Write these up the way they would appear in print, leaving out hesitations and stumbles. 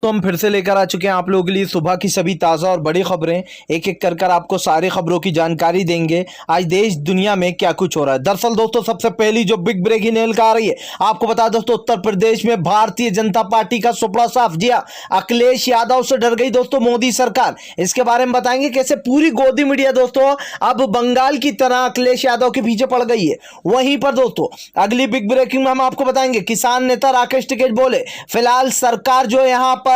दोस्तों हम फिर से लेकर आ चुके हैं आप लोगों के लिए सुबह की सभी ताज़ा और बड़ी खबरें। एक एक कर आपको सारी खबरों की जानकारी देंगे आज देश दुनिया में क्या कुछ हो रहा है। दरअसल दोस्तों सबसे पहली जो बिग ब्रेकिंग न्यूज़ आ रही है, आपको बता दोस्तों उत्तर प्रदेश में भारतीय जनता पार्टी का सुपड़ा साफ। जी हाँ, अखिलेश यादव से डर गई दोस्तों मोदी सरकार। इसके बारे में बताएंगे कैसे पूरी गोदी मीडिया दोस्तों अब बंगाल की तरह अखिलेश यादव के पीछे पड़ गई है। वहीं पर दोस्तों अगली बिग ब्रेकिंग में हम आपको बताएंगे किसान नेता राकेश टिकैत बोले फिलहाल सरकार जो यहां पर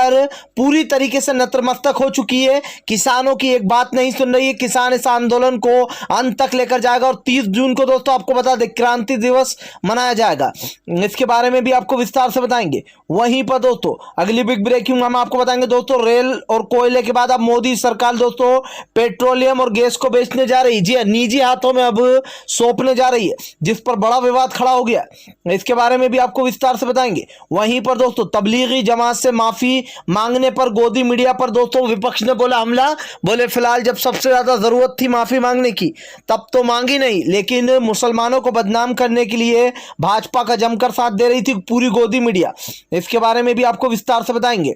पूरी तरीके से नतमस्तक हो चुकी है, किसानों की एक बात नहीं सुन रही है। किसान इस आंदोलन को अंत तक लेकर जाएगा और 30 जून को दोस्तों आपको बता दें क्रांति दिवस मनाया जाएगा। इसके बारे में भी आपको विस्तार से बताएंगे। वहीं पर दोस्तों अगली बिग ब्रेकिंग हम आपको बताएंगे दोस्तों रेल और कोयले के बाद अब मोदी सरकार दोस्तों पेट्रोलियम और गैस को बेचने जा रही है। जी निजी हाथों में अब सौंपने जा रही है, जिस पर बड़ा विवाद खड़ा हो गया। इसके बारे में भी आपको विस्तार से बताएंगे। वहीं पर दोस्तों तबलीगी जमात से माफी मांगने पर गोदी मीडिया पर दोस्तों विपक्ष ने बोला हमला। बोले फिलहाल जब सबसे ज्यादा जरूरत थी माफी मांगने की तब तो मांगी नहीं, लेकिन मुसलमानों को बदनाम करने के लिए भाजपा का जमकर साथ दे रही थी पूरी गोदी मीडिया। इसके बारे में भी आपको विस्तार से बताएंगे।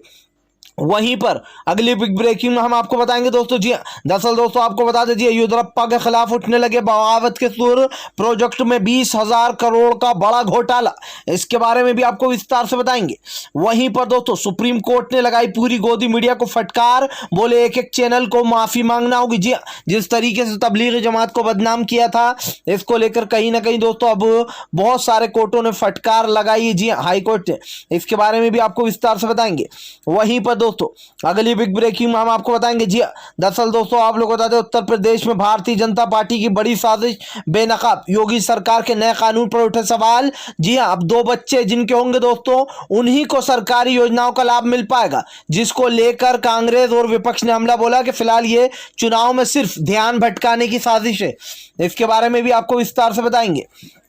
वहीं पर अगली बिग ब्रेकिंग में हम आपको बताएंगे दोस्तों जी दरअसल दोस्तों आपको बता दीजिए येदियुरप्पा के खिलाफ उठने लगे बगावत के सुर, प्रोजेक्ट में 20,000 करोड़ का बड़ा घोटाला। इसके बारे में भी आपको विस्तार से बताएंगे। वहीं पर दोस्तों सुप्रीम कोर्ट ने लगाई पूरी गोदी मीडिया को फटकार, बोले एक एक चैनल को माफी मांगना होगी। जी जिस तरीके से तबलीगी जमात को बदनाम किया था, इसको लेकर कहीं ना कहीं दोस्तों अब बहुत सारे कोर्टों ने फटकार लगाई। जी हाई कोर्ट ने, इसके बारे में भी आपको विस्तार से बताएंगे। वहीं पर दोस्तों अगली बिग ब्रेकिंग में हम आपको बताएंगे। जी दरअसल दोस्तों आप लोग बता दें उत्तर प्रदेश में भारतीय जनता पार्टी की बड़ी साजिश बेनकाब, योगी सरकार के नए कानून पर उठे सवाल। जी हां, अब 2 बच्चे जिनके होंगे दोस्तों उन्हीं को सरकारी योजनाओं का लाभ मिल पाएगा, जिसको लेकर कांग्रेस और विपक्ष ने हमला बोला कि फिलहाल ये चुनाव में सिर्फ ध्यान भटकाने की साजिश है। इसके बारे में भी आपको विस्तार से बताएंगे।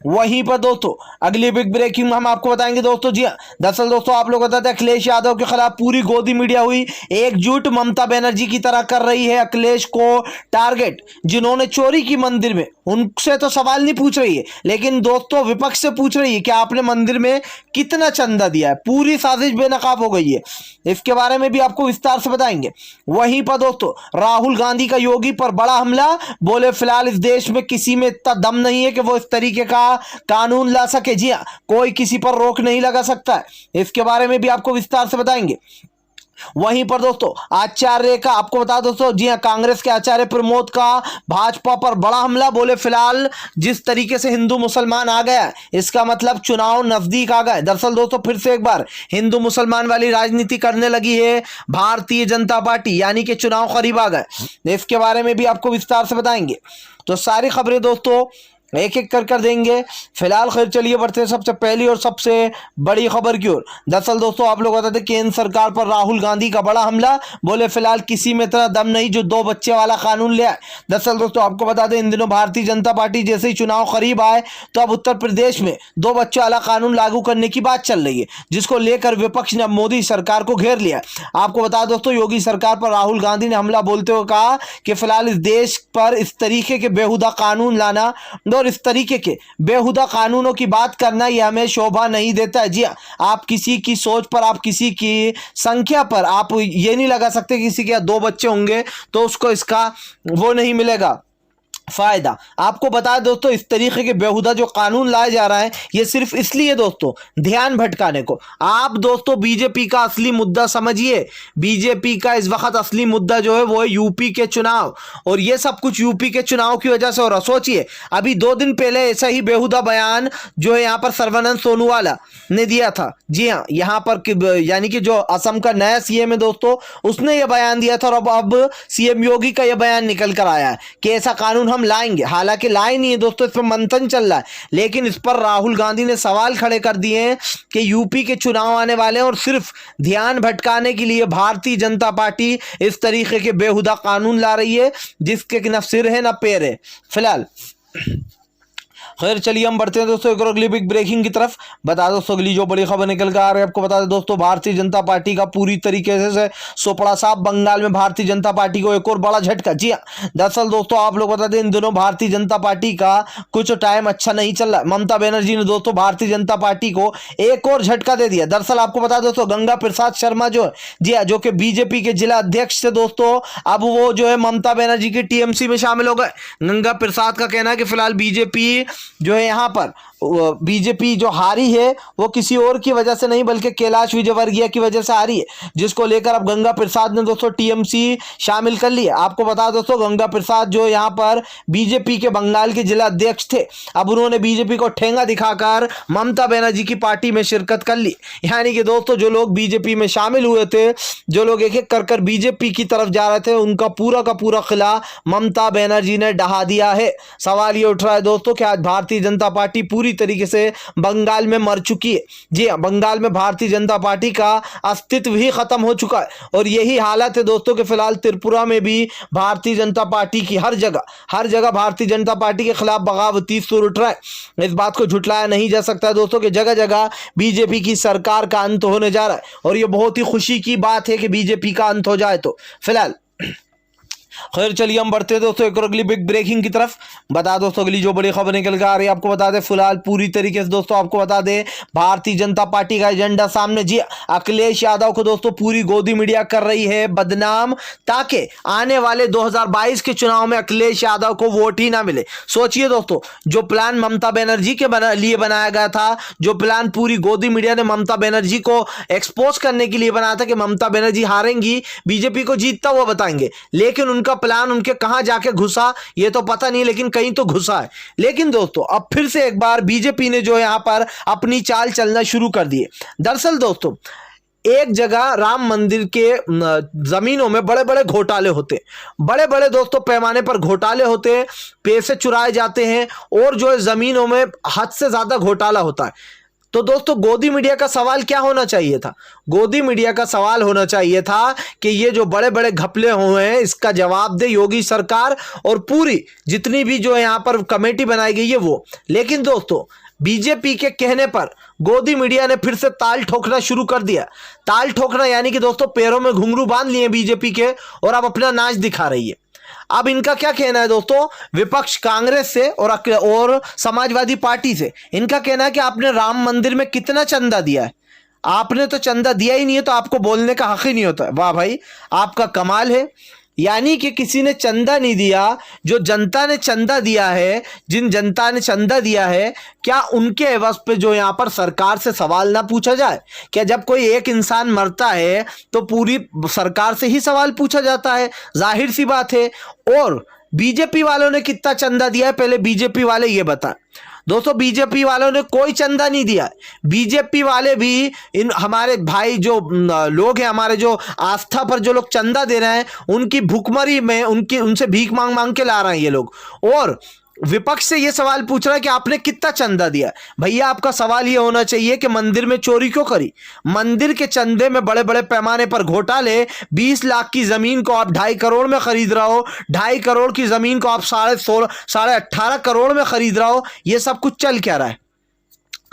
वहीं पर दोस्तों अगली बिग ब्रेकिंग में हम आपको बताएंगे दोस्तों जी दरअसल दोस्तों आप लोग बताते हैं अखिलेश यादव के खिलाफ पूरी गोदी मीडिया हुई एकजुट, ममता बनर्जी की तरह कर रही है अखिलेश को टारगेट। जिन्होंने चोरी की मंदिर में, उनसे तो सवाल नहीं पूछ रही है, लेकिन दोस्तों विपक्ष से पूछ रही है कि आपने मंदिर में कितना चंदा दिया है। पूरी साजिश बेनकाब हो गई है। इसके बारे में भी आपको विस्तार से बताएंगे। वहीं पर दोस्तों राहुल गांधी का योगी पर बड़ा हमला, बोले फिलहाल इस देश में किसी में इतना दम नहीं है कि वो इस तरीके का कानून ला सके। जी हां, कोई किसी पर रोक नहीं लगा सकता है। इसके बारे में भी आपको विस्तार से बताएंगे। वहीं पर दोस्तों आचार्य का आपको बता दोस्तों जी हां कांग्रेस के आचार्य प्रमोद का भाजपा पर बड़ा हमला, बोले फिलहाल जिस तरीके से हिंदू मुसलमान आ गया इसका मतलब चुनाव नजदीक आ गए। दरअसल दोस्तों फिर से एक बार हिंदू मुसलमान वाली राजनीति करने लगी है भारतीय जनता पार्टी, यानी कि चुनाव करीब आ गए। इसके बारे में भी आपको विस्तार से बताएंगे। तो सारी खबरें दोस्तों एक एक कर देंगे। फिलहाल खैर चलिए बढ़ते हैं सबसे पहली और सबसे बड़ी खबर की ओर। दरअसल दोस्तों आप लोग बताते हैं केंद्र सरकार पर राहुल गांधी का बड़ा हमला, बोले फिलहाल किसी में इतना दम नहीं जो 2 बच्चे वाला कानून ले आए। दरअसल दोस्तों आपको बता दें इन दिनों भारतीय जनता पार्टी जैसे ही चुनाव करीब आए तो अब उत्तर प्रदेश में 2 बच्चे वाला कानून लागू करने की बात चल रही है, जिसको लेकर विपक्ष ने अब मोदी सरकार को घेर लिया। आपको बता दोस्तों योगी सरकार पर राहुल गांधी ने हमला बोलते हुए कहा कि फिलहाल इस देश पर इस तरीके के बेहुदा कानून लाना और इस तरीके के बेहुदा कानूनों की बात करना यह हमें शोभा नहीं देता है। जी आप किसी की सोच पर, आप किसी की संख्या पर आप ये नहीं लगा सकते किसी के 2 बच्चे होंगे तो उसको इसका वो नहीं मिलेगा फायदा। आपको बता दोस्तों इस तरीके के बेहुदा जो कानून लाया जा रहा है ये सिर्फ इसलिए दोस्तों ध्यान भटकाने को। आप दोस्तों बीजेपी का असली मुद्दा समझिए। बीजेपी का इस वक्त असली मुद्दा जो है वो है यूपी के चुनाव, और ये सब कुछ यूपी के चुनाव की वजह से हो रहा। सोचिए अभी 2 दिन पहले ऐसा ही बेहुदा बयान जो है यहाँ पर सर्बानंद सोनोवाल ने दिया था। जी हाँ, यहाँ पर यानी कि जो असम का नया सीएम है दोस्तों उसने यह बयान दिया था, और अब सीएम योगी का यह बयान निकल कर आया है कि ऐसा कानून हम लाएंगे। हालांकि लाए नहीं है दोस्तों, इस पर मंथन चल रहा है, लेकिन इस पर राहुल गांधी ने सवाल खड़े कर दिए हैं कि यूपी के चुनाव आने वाले हैं और सिर्फ ध्यान भटकाने के लिए भारतीय जनता पार्टी इस तरीके के बेहुदा कानून ला रही है जिसके न सिर है न पैर है। फिलहाल खैर चलिए हम बढ़ते हैं दोस्तों एक और अगली बिग ब्रेकिंग की तरफ। बता दोस्तों अगली जो बड़ी खबर निकल कर आ रही है आपको बता दें दोस्तों, भारतीय जनता पार्टी का पूरी तरीके से सोपड़ा साहब। बंगाल में भारतीय जनता पार्टी को एक और बड़ा झटका। जी हाँ, दरअसल दोस्तों आप लोग बता दें इन दिनों भारतीय जनता पार्टी का कुछ टाइम अच्छा नहीं चल रहा। ममता बनर्जी ने दोस्तों भारतीय जनता पार्टी को एक और झटका दे दिया। दरअसल आपको बता दो दोस्तों गंगा प्रसाद शर्मा जो है, जी हाँ, जो कि बीजेपी के जिला अध्यक्ष थे दोस्तों, अब वो जो है ममता बनर्जी की टीएमसी में शामिल हो गए। गंगा प्रसाद का कहना है कि फिलहाल बीजेपी जो है यहाँ पर बीजेपी जो हारी है वो किसी और की वजह से नहीं बल्कि कैलाश विजयवर्गीय की वजह से हारी है, जिसको लेकर अब गंगा प्रसाद ने दोस्तों टीएमसी शामिल कर लिया। आपको बता दोस्तों गंगा प्रसाद जो यहाँ पर बीजेपी के बंगाल के जिला अध्यक्ष थे, अब उन्होंने बीजेपी को ठेंगा दिखाकर ममता बनर्जी की पार्टी में शिरकत कर ली। यानी कि दोस्तों जो लोग बीजेपी में शामिल हुए थे, जो लोग एक एक कर बीजेपी की तरफ जा रहे थे, उनका पूरा का पूरा किला ममता बनर्जी ने ढहा दिया है। सवाल ये उठ रहा है दोस्तों कि आज भारतीय जनता पार्टी पूरी तरीके से बंगाल में मर चुकी है। जी हां, बंगाल में भारतीय जनता पार्टी का अस्तित्व ही खत्म हो चुका है और यही हालत है दोस्तों कि फिलहाल त्रिपुरा में भी भारतीय जनता पार्टी की हर जगह भारतीय जनता पार्टी के खिलाफ बगावती सुर उठ रहा है। इस बात को झुटलाया नहीं जा सकता है दोस्तों कि जगह जगह बीजेपी की सरकार का अंत होने जा रहा है और यह बहुत ही खुशी की बात है कि बीजेपी का अंत हो जाए। तो फिलहाल खैर चलिए हम बढ़ते हैं दोस्तों एक और अगली बिग ब्रेकिंग की तरफ। बता दोस्तों अगली जो बड़ी खबर निकल कर आ रही है आपको बता दें, फिलहाल पूरी तरीके से दोस्तों आपको बता दें भारतीय जनता पार्टी का एजेंडा सामने। जी अखिलेश यादव को दोस्तों पूरी गोदी मीडिया कर रही है बदनाम, ताकि आने वाले 2022 के चुनाव में अखिलेश यादव को वोट ही ना मिले। सोचिए दोस्तों, जो प्लान ममता बनर्जी के लिए बनाया गया था, जो प्लान पूरी गोदी मीडिया ने ममता बनर्जी को एक्सपोज करने के लिए बनाया था कि ममता बनर्जी हारेंगी, बीजेपी को जीतता हुआ बताएंगे, लेकिन उनका प्लान उनके कहां जाके घुसा ये तो पता नहीं, लेकिन कहीं तो घुसा है। लेकिन दोस्तों अब फिर से एक बार बीजेपी ने जो यहां पर अपनी चाल चलना शुरू कर दी है। दरअसल दोस्तों एक जगह राम मंदिर के जमीनों में बड़े बड़े घोटाले होते, बड़े बड़े दोस्तों पैमाने पर घोटाले होते, पैसे चुराए जाते हैं और जो है जमीनों में हद से ज्यादा घोटाला होता है। तो दोस्तों गोदी मीडिया का सवाल क्या होना चाहिए था? गोदी मीडिया का सवाल होना चाहिए था कि ये जो बड़े बड़े घपले हुए हैं इसका जवाब दे योगी सरकार और पूरी जितनी भी जो यहां पर कमेटी बनाई गई है वो। लेकिन दोस्तों बीजेपी के कहने पर गोदी मीडिया ने फिर से ताल ठोकना शुरू कर दिया। ताल ठोकना यानी कि दोस्तों पैरों में घुंघरू बांध लिए बीजेपी के और अब अपना नाच दिखा रही है। अब इनका क्या कहना है दोस्तों, विपक्ष कांग्रेस से और समाजवादी पार्टी से इनका कहना है कि आपने राम मंदिर में कितना चंदा दिया है? आपने तो चंदा दिया ही नहीं है तो आपको बोलने का हक ही नहीं होता। वाह भाई, आपका कमाल है। यानी कि किसी ने चंदा नहीं दिया, जो जनता ने चंदा दिया है, जिन जनता ने चंदा दिया है, क्या उनके एवज पे जो यहाँ पर सरकार से सवाल ना पूछा जाए? क्या जब कोई एक इंसान मरता है तो पूरी सरकार से ही सवाल पूछा जाता है? जाहिर सी बात है। और बीजेपी वालों ने कितना चंदा दिया है पहले बीजेपी वाले ये बताएं। दोस्तों बीजेपी वालों ने कोई चंदा नहीं दिया। बीजेपी वाले भी इन हमारे भाई जो लोग हैं, हमारे जो आस्था पर जो लोग चंदा दे रहे हैं, उनकी भुखमरी में उनसे भीख मांग मांग के ला रहे हैं ये लोग। और विपक्ष से ये सवाल पूछ रहा है कि आपने कितना चंदा दिया? भैया आपका सवाल ये होना चाहिए कि मंदिर में चोरी क्यों करी? मंदिर के चंदे में बड़े बड़े पैमाने पर घोटाले, 20 लाख की जमीन को आप 2.5 करोड़ में खरीद रहे हो, 2.5 करोड़ की जमीन को आप 18.5 करोड़ में खरीद रहे हो। ये सब कुछ चल क्या रहा है?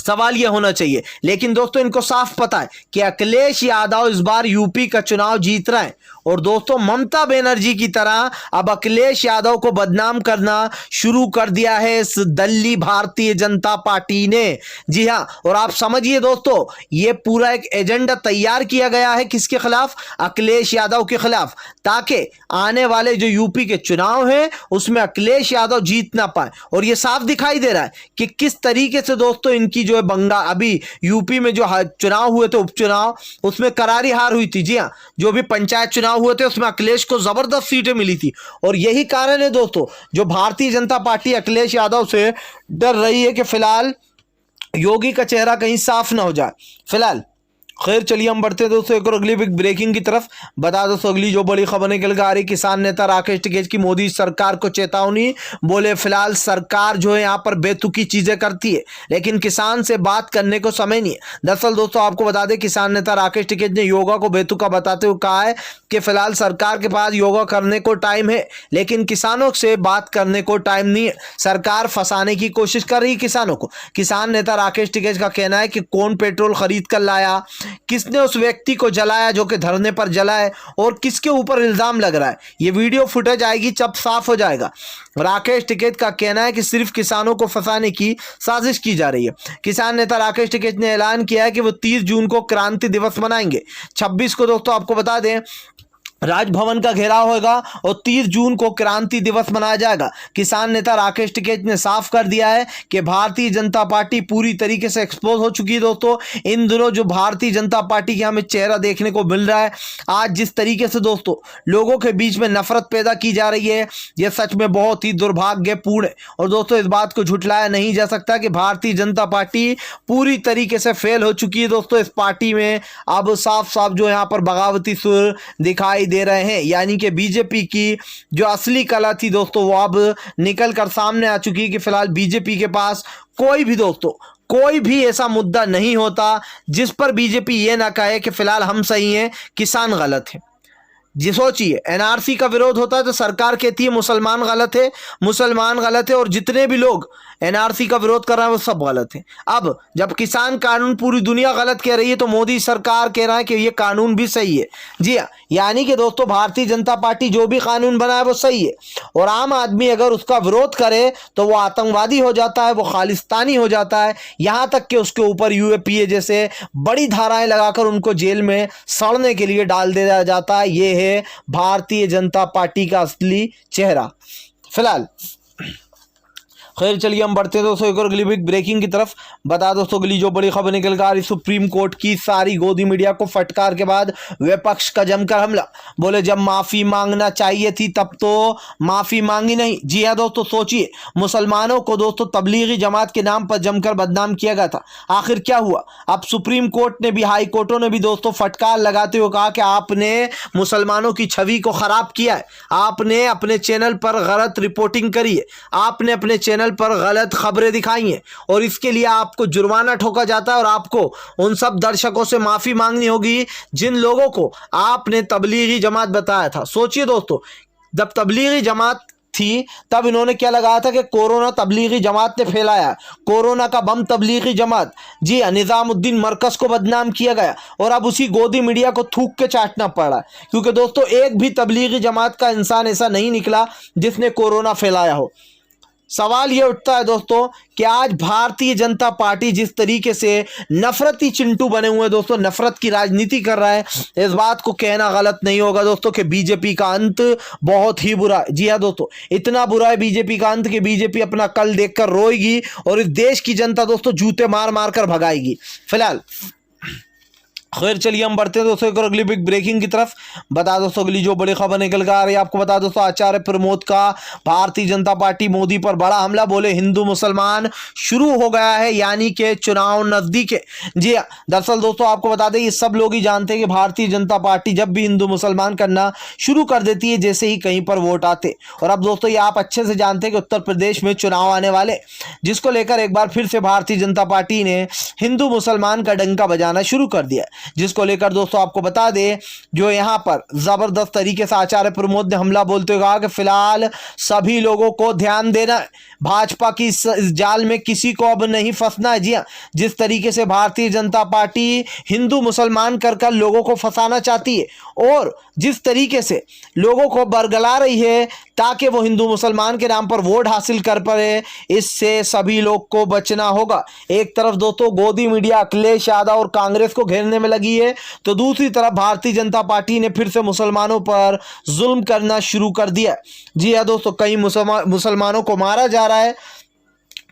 सवाल यह होना चाहिए। लेकिन दोस्तों इनको साफ पता है कि अखिलेश यादव इस बार यूपी का चुनाव जीत रहे हैं और दोस्तों ममता बनर्जी की तरह अब अखिलेश यादव को बदनाम करना शुरू कर दिया है इस दल्ली भारतीय जनता पार्टी ने। जी हां, और आप समझिए दोस्तों ये पूरा एक एजेंडा तैयार किया गया है किसके खिलाफ? अखिलेश यादव के खिलाफ, ताकि आने वाले जो यूपी के चुनाव हैं उसमें अखिलेश यादव जीत ना पाए। और ये साफ दिखाई दे रहा है कि किस तरीके से दोस्तों इनकी जो है अभी यूपी में जो चुनाव हुए थे, उपचुनाव, उसमें करारी हार हुई थी। जी हां, जो भी पंचायत चुनाव हुए थे उसमें अखिलेश को जबरदस्त सीटें मिली थी। और यही कारण है दोस्तों जो भारतीय जनता पार्टी अखिलेश यादव से डर रही है कि फिलहाल योगी का चेहरा कहीं साफ ना हो जाए। फिलहाल खैर चलिए हम बढ़ते हैं दोस्तों एक और अगली बिग ब्रेकिंग की तरफ। बता दोस्तों अगली जो बड़ी खबर निकल कर आ रही, किसान नेता राकेश टिकैत की मोदी सरकार को चेतावनी। बोले फिलहाल सरकार जो है यहाँ पर बेतुकी चीजें करती है, लेकिन किसान से बात करने को समय नहीं है। दरअसल दोस्तों आपको बता दें, किसान नेता राकेश टिकैत ने योगा को बेतुका बताते हुए कहा है कि फिलहाल सरकार के पास योगा करने को टाइम है, लेकिन किसानों से बात करने को टाइम नहीं है। सरकार फंसाने की कोशिश कर रही है किसानों को। किसान नेता राकेश टिकैत का कहना है कि कौन पेट्रोल खरीद कर लाया, किसने उस व्यक्ति को जलाया जो कि धरने पर जला है, और किसके ऊपर इल्जाम लग रहा है, ये वीडियो फुटेज आएगी जब साफ हो जाएगा। राकेश टिकैत का कहना है कि सिर्फ किसानों को फंसाने की साजिश की जा रही है। किसान नेता राकेश टिकैत ने ऐलान किया है कि वो 30 जून को क्रांति दिवस मनाएंगे। 26 को दोस्तों आपको बता दें राजभवन का घेराव होगा और 30 जून को क्रांति दिवस मनाया जाएगा। किसान नेता राकेश टिकैत ने साफ कर दिया है कि भारतीय जनता पार्टी पूरी तरीके से एक्सपोज हो चुकी है। दोस्तों इन दिनों जो भारतीय जनता पार्टी का हमें चेहरा देखने को मिल रहा है, आज जिस तरीके से दोस्तों लोगों के बीच में नफरत पैदा की जा रही है, यह सच में बहुत ही दुर्भाग्यपूर्ण है। और दोस्तों इस बात को झुठलाया नहीं जा सकता कि भारतीय जनता पार्टी पूरी तरीके से फेल हो चुकी है। दोस्तों इस पार्टी में अब साफ साफ जो यहाँ पर बगावती सुर दिखाई दे रहे हैं, यानी कि बीजेपी की जो असली कला थी दोस्तों वो अब निकल कर सामने आ चुकी है कि फिलहाल बीजेपी के पास कोई भी दोस्तों कोई भी ऐसा मुद्दा नहीं होता जिस पर बीजेपी ये ना कहे कि फिलहाल हम सही हैं, किसान गलत है। जी सोचिए, एनआरसी का विरोध होता है तो सरकार कहती है मुसलमान गलत है, मुसलमान गलत है, और जितने भी लोग एनआरसी का विरोध कर रहे हैं वो सब गलत है। अब जब किसान कानून पूरी दुनिया गलत कह रही है तो मोदी सरकार कह रहा है कि ये कानून भी सही है। जी हाँ, यानी कि दोस्तों भारतीय जनता पार्टी जो भी कानून बनाए वो सही है, और आम आदमी अगर उसका विरोध करे तो वो आतंकवादी हो जाता है, वो खालिस्तानी हो जाता है, यहाँ तक कि उसके ऊपर यूएपीए जैसे बड़ी धाराएं लगाकर उनको जेल में सड़ने के लिए डाल दिया जाता है। ये है भारतीय जनता पार्टी का असली चेहरा फिलहाल। खैर चलिए हम बढ़ते हैं दोस्तों एक और अगली बिग ब्रेकिंग की तरफ। बता दोस्तों अगली जो बड़ी खबर निकल कर आ रही, सुप्रीम कोर्ट की सारी गोदी मीडिया को फटकार के बाद विपक्ष का जमकर हमला। बोले जब माफी मांगना चाहिए थी तब तो माफी मांगी नहीं। जी हाँ दोस्तों सोचिए, मुसलमानों को दोस्तों तबलीगी जमात के नाम पर जमकर बदनाम किया गया था, आखिर क्या हुआ? अब सुप्रीम कोर्ट ने भी, हाई कोर्टों ने भी दोस्तों फटकार लगाते हुए कहा कि आपने मुसलमानों की छवि को खराब किया है, आपने अपने चैनल पर गलत रिपोर्टिंग करी है, आपने अपने चैनल पर गलत खबरें दिखाई हैं, और इसके लिए आपको जुर्माना ठोका जाता है और आपको उन सब दर्शकों से माफी मांगनी होगी जिन लोगों को आपने तबलीगी जमात बताया था। सोचिए दोस्तों, जब तबलीगी जमात थी तब इन्होंने क्या लगाया था कि कोरोना तबलीगी जमात ने फैलाया, कोरोना का बम तबलीगी जमात। जी निजामुद्दीन मरकज को बदनाम किया गया, और अब उसी गोदी मीडिया को थूक के चाटना पड़ा, क्योंकि दोस्तों एक भी तबलीगी जमात का इंसान ऐसा नहीं निकला जिसने कोरोना फैलाया हो। सवाल यह उठता है दोस्तों कि आज भारतीय जनता पार्टी जिस तरीके से नफरती चिंटू बने हुए दोस्तों, नफरत की राजनीति कर रहा है, इस बात को कहना गलत नहीं होगा दोस्तों कि बीजेपी का अंत बहुत ही बुरा है। जी हाँ दोस्तों, इतना बुरा है बीजेपी का अंत कि बीजेपी अपना कल देखकर रोएगी और इस देश की जनता दोस्तों जूते मार मार कर भगाएगी फिलहाल। खैर चलिए हम बढ़ते हैं दोस्तों एक और अगली बिग ब्रेकिंग की तरफ। बता दोस्तों अगली जो बड़ी खबर निकल कर आ रही है, आपको बता दोस्तों आचार्य प्रमोद का भारतीय जनता पार्टी मोदी पर बड़ा हमला। बोले हिंदू मुसलमान शुरू हो गया है, यानी कि चुनाव नजदीक है। जी हाँ, दरअसल दोस्तों आपको बता दें ये सब लोग ही जानते हैं कि भारतीय जनता पार्टी जब भी हिंदू मुसलमान करना शुरू कर देती है जैसे ही कहीं पर वोट आते, और अब दोस्तों ये आप अच्छे से जानते हैं कि उत्तर प्रदेश में चुनाव आने वाले, जिसको लेकर एक बार फिर से भारतीय जनता पार्टी ने हिंदू मुसलमान का डंका बजाना शुरू कर दिया, जिसको लेकर दोस्तों आपको बता दें जो यहां पर जबरदस्त तरीके से आचार्य प्रमोद ने हमला बोलते हुए कहा कि फिलहाल सभी लोगों को ध्यान देना है, भाजपा की इस जाल में किसी को अब नहीं फंसना है। जी हाँ, जिस तरीके से भारतीय जनता पार्टी हिंदू मुसलमान कर लोगों को फंसाना चाहती है और जिस तरीके से लोगों को बरगला रही है ताकि वो हिंदू मुसलमान के नाम पर वोट हासिल कर पाए, इससे सभी लोग को बचना होगा। एक तरफ दोस्तों गोदी मीडिया अखिलेश यादव और कांग्रेस को घेरने में लगी है, तो दूसरी तरफ भारतीय जनता पार्टी ने फिर से मुसलमानों पर जुल्म करना शुरू कर दिया। जी हाँ दोस्तों, कई मुसलमानों को मारा जा रहा है,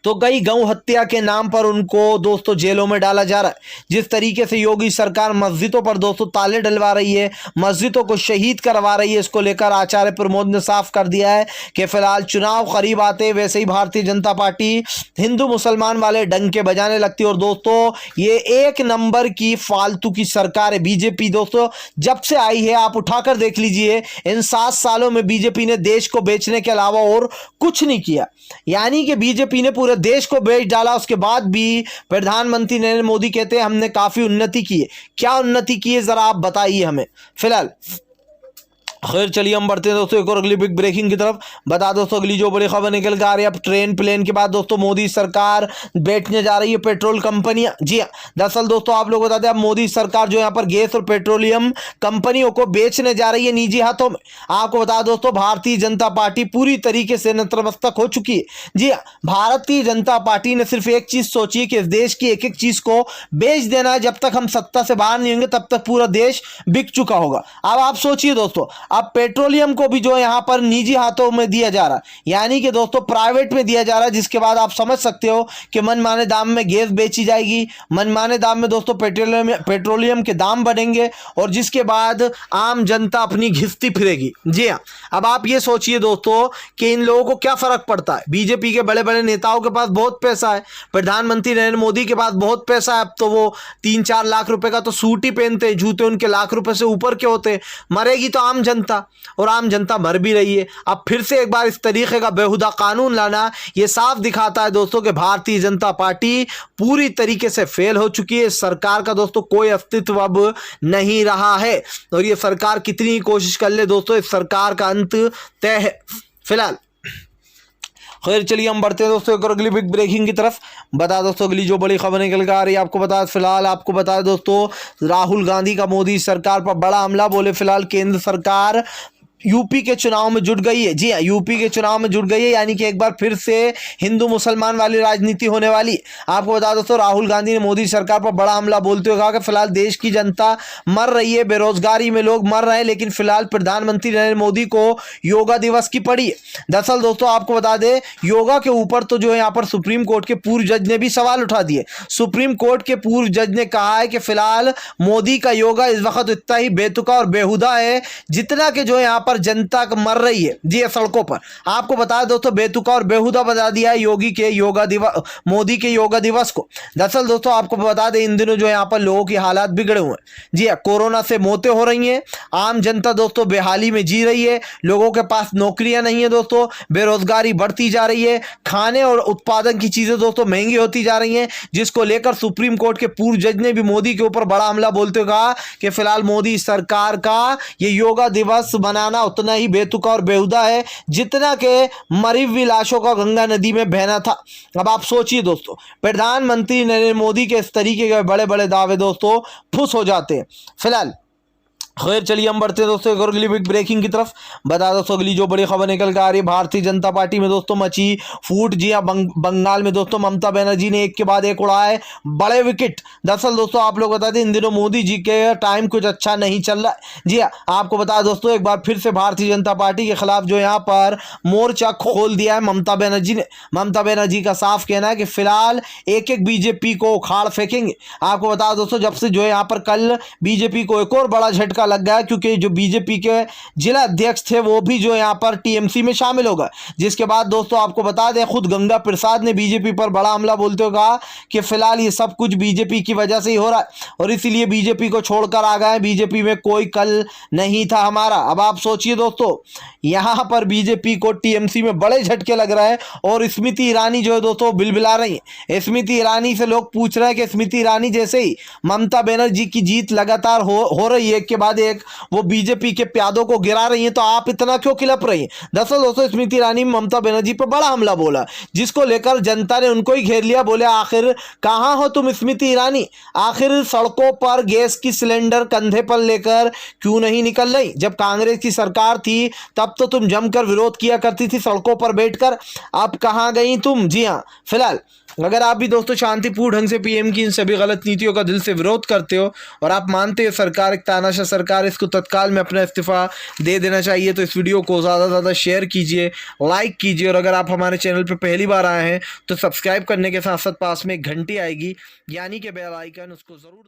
तो कई गौ हत्या के नाम पर उनको दोस्तों जेलों में डाला जा रहा है। जिस तरीके से योगी सरकार मस्जिदों पर दोस्तों ताले डलवा रही है, मस्जिदों को शहीद करवा रही है, इसको लेकर आचार्य प्रमोद ने साफ कर दिया है कि फिलहाल चुनाव करीब आते वैसे ही भारतीय जनता पार्टी हिंदू मुसलमान वाले डंके बजाने लगती है। और दोस्तों ये एक नंबर की फालतू की सरकार है बीजेपी। दोस्तों जब से आई है आप उठाकर देख लीजिए, इन 7 सालों में बीजेपी ने देश को बेचने के अलावा और कुछ नहीं किया। यानी कि बीजेपी ने पूरे देश को बेच डाला। उसके बाद भी प्रधानमंत्री नरेंद्र मोदी कहते हैं हमने काफी उन्नति की है। क्या उन्नति की है जरा आप बताइए हमें। फिलहाल खैर चलिए हम बढ़ते हैं दोस्तों एक और अगली बिग ब्रेकिंग की तरफ। बता दोस्तों अगली जो बड़ी खबर निकल के आ रही है, अब ट्रेन प्लेन के बाद दोस्तों मोदी सरकार बेचने जा रही है पेट्रोल कंपनियां। जी हाँ, दरअसल दोस्तों आप लोग बता दें अब मोदी सरकार जो यहाँ पर गैस और पेट्रोलियम कंपनियों को बेचने जा रही है निजी हाथों में। आपको बता दोस्तों भारतीय जनता पार्टी पूरी तरीके से नतमस्तक हो चुकी है। जी हाँ, भारतीय जनता पार्टी ने सिर्फ एक चीज सोची है कि इस देश की एक एक चीज को बेच देना है। जब तक हम सत्ता से बाहर नहीं होंगे तब तक पूरा देश बिक चुका होगा। अब आप सोचिए दोस्तों, अब पेट्रोलियम को भी जो यहां पर निजी हाथों में दिया जा रहा है, यानी कि दोस्तों प्राइवेट में दिया जा रहा है, जिसके बाद आप समझ सकते हो कि मनमाने दाम में गैस बेची जाएगी, मनमाने दाम में दोस्तों पेट्रोलियम के दाम बढ़ेंगे और जिसके बाद आम जनता अपनी घिसती फिरेगी। जी हाँ, अब आप ये सोचिए दोस्तों कि इन लोगों को क्या फर्क पड़ता है। बीजेपी के बड़े बड़े नेताओं के पास बहुत पैसा है, प्रधानमंत्री नरेंद्र मोदी के पास बहुत पैसा है। अब तो वो 3-4 लाख रुपए का तो सूट ही पहनते हैं, जूते उनके लाख रुपए से ऊपर के होते हैं। मरेगी तो आम जनता, और आम जनता मर भी रही है। अब फिर से एक बार इस तरीके का बेहुदा कानून लाना यह साफ दिखाता है दोस्तों कि भारतीय जनता पार्टी पूरी तरीके से फेल हो चुकी है। सरकार का दोस्तों कोई अस्तित्व अब नहीं रहा है और ये सरकार कितनी कोशिश कर ले दोस्तों इस सरकार का अंत तय है। फिलहाल खैर चलिए हम बढ़ते हैं दोस्तों एक और अगली बिग ब्रेकिंग की तरफ। बता दोस्तों अगली जो बड़ी खबर निकल कर आ रही है आपको बता, फिलहाल आपको बता दोस्तों राहुल गांधी का मोदी सरकार पर बड़ा हमला। बोले फिलहाल केंद्र सरकार यूपी के चुनाव में जुट गई है। जी हाँ, यूपी के चुनाव में जुट गई है, यानी कि एक बार फिर से हिंदू मुसलमान वाली राजनीति होने वाली। आपको बता दोस्तों राहुल गांधी ने मोदी सरकार पर बड़ा हमला बोलते हुए कहा कि फिलहाल देश की जनता मर रही है, बेरोजगारी में लोग मर रहे हैं, लेकिन फिलहाल प्रधानमंत्री नरेंद्र मोदी को योगा दिवस की पड़ी है। दरअसल दोस्तों आपको बता दें योगा के ऊपर तो जो है यहाँ पर सुप्रीम कोर्ट के पूर्व जज ने भी सवाल उठा दिए। सुप्रीम कोर्ट के पूर्व जज ने कहा है कि फिलहाल मोदी का योगा इस वक्त इतना ही बेतुका और बेहुदा है जितना कि जो यहाँ जनता मर रही है जी सड़कों पर। आपको बता दोस्तों बेतुका और बेहुदा बता दिया है योगी के योगा दिवस, मोदी के योगा दिवस को। दरअसल दोस्तों आपको बता दें इन दिनों जो यहाँ पर लोगों की हालात बिगड़े हुए हैं। जी हाँ, कोरोना से मौतें हो रही हैं, आम जनता दोस्तों बेहाली में जी रही है, लोगों के पास नौकरियां नहीं है दोस्तों, बेरोजगारी बढ़ती जा रही है, खाने और उत्पादन की चीजें दोस्तों महंगी होती जा रही हैं, जिसको लेकर सुप्रीम कोर्ट के पूर्व जज ने भी मोदी के ऊपर बड़ा हमला बोलते हुए कहा कि फिलहाल मोदी सरकार का ये योगा दिवस मनाना उतना ही बेतुका और बेहुदा है जितना के मरी हुई लाशों का गंगा नदी में बहना था। अब आप सोचिए दोस्तों प्रधानमंत्री नरेंद्र मोदी के इस तरीके के बड़े बड़े दावे दोस्तों फुस हो जाते हैं। फिलहाल खैर चलिए हम बढ़ते हैं दोस्तों एक और अगली बिग ब्रेकिंग की तरफ। बता दोस्तों अगली जो बड़ी खबर निकल कर आ रही है भारतीय जनता पार्टी में दोस्तों मची फूट। जी हाँ, बंगाल में दोस्तों ममता बनर्जी ने एक के बाद एक उड़ाए बड़े विकेट। दरअसल दोस्तों आप लोग बता दें इन दिनों मोदी जी के टाइम कुछ अच्छा नहीं चल रहा है। जी हाँ, आपको बता दोस्तों एक बार फिर से भारतीय जनता पार्टी के खिलाफ जो यहाँ पर मोर्चा खोल दिया है ममता बनर्जी ने। ममता बनर्जी का साफ कहना है कि फिलहाल एक एक बीजेपी को उखाड़ फेंकेंगे। आपको बता दोस्तों जब से जो यहाँ पर कल बीजेपी को एक और बड़ा झटका लग गया, क्योंकि जो बीजेपी के जिला अध्यक्ष थे वो भी जो यहां पर टीएमसी में शामिल होगा, जिसके बाद दोस्तों आपको बता दें खुद गंगा प्रसाद ने बीजेपी पर बड़ा हमला बोलते हुए कहा कि फिलहाल ये सब कुछ बीजेपी की वजह से ही हो रहा है और इसीलिए बीजेपी को छोड़कर आ गए, बीजेपी में कोई कल नहीं था हमारा। अब आप सोचिए दोस्तों यहां पर बीजेपी को टीएमसी में बड़े झटके लग रहे हैं और स्मृति ईरानी जो है दोस्तों बिलबिला रही है। स्मृति ईरानी से लोग पूछ रहे हैं कि स्मृति ईरानी जैसे ही ममता बनर्जी की जीत लगातार हो रही है, एक के बाद एक वो बीजेपी के प्यादों को गिरा रही हैं, तो आप इतना क्यों खिलप रही हैं। दरअसल दोस्तों स्मृति ईरानी ममता बनर्जी पर बड़ा हमला बोला, जिसको लेकर जनता ने उनको ही घेर लिया। बोले आखिर कहां हो तुम स्मृति ईरानी, आखिर सड़कों पर गैस की सिलेंडर कंधे पर लेकर क्यों नहीं निकल रही। जब कांग्रेस की सरकार थी तब तो तुम जमकर विरोध किया करती थी सड़कों पर बैठकर, अब कहां गई तुम। जी हां, फिलहाल अगर आप भी दोस्तों शांतिपूर्ण ढंग से पीएम की इन सभी गलत नीतियों का दिल से विरोध करते हो और आप मानते हो सरकार एक तानाशाह सरकार, इसको तत्काल में अपना इस्तीफा दे देना चाहिए, तो इस वीडियो को ज़्यादा से ज़्यादा शेयर कीजिए, लाइक कीजिए, और अगर आप हमारे चैनल पर पहली बार आए हैं तो सब्सक्राइब करने के साथ साथ पास में एक घंटी आएगी यानी कि बेल आइकन, उसको ज़रूर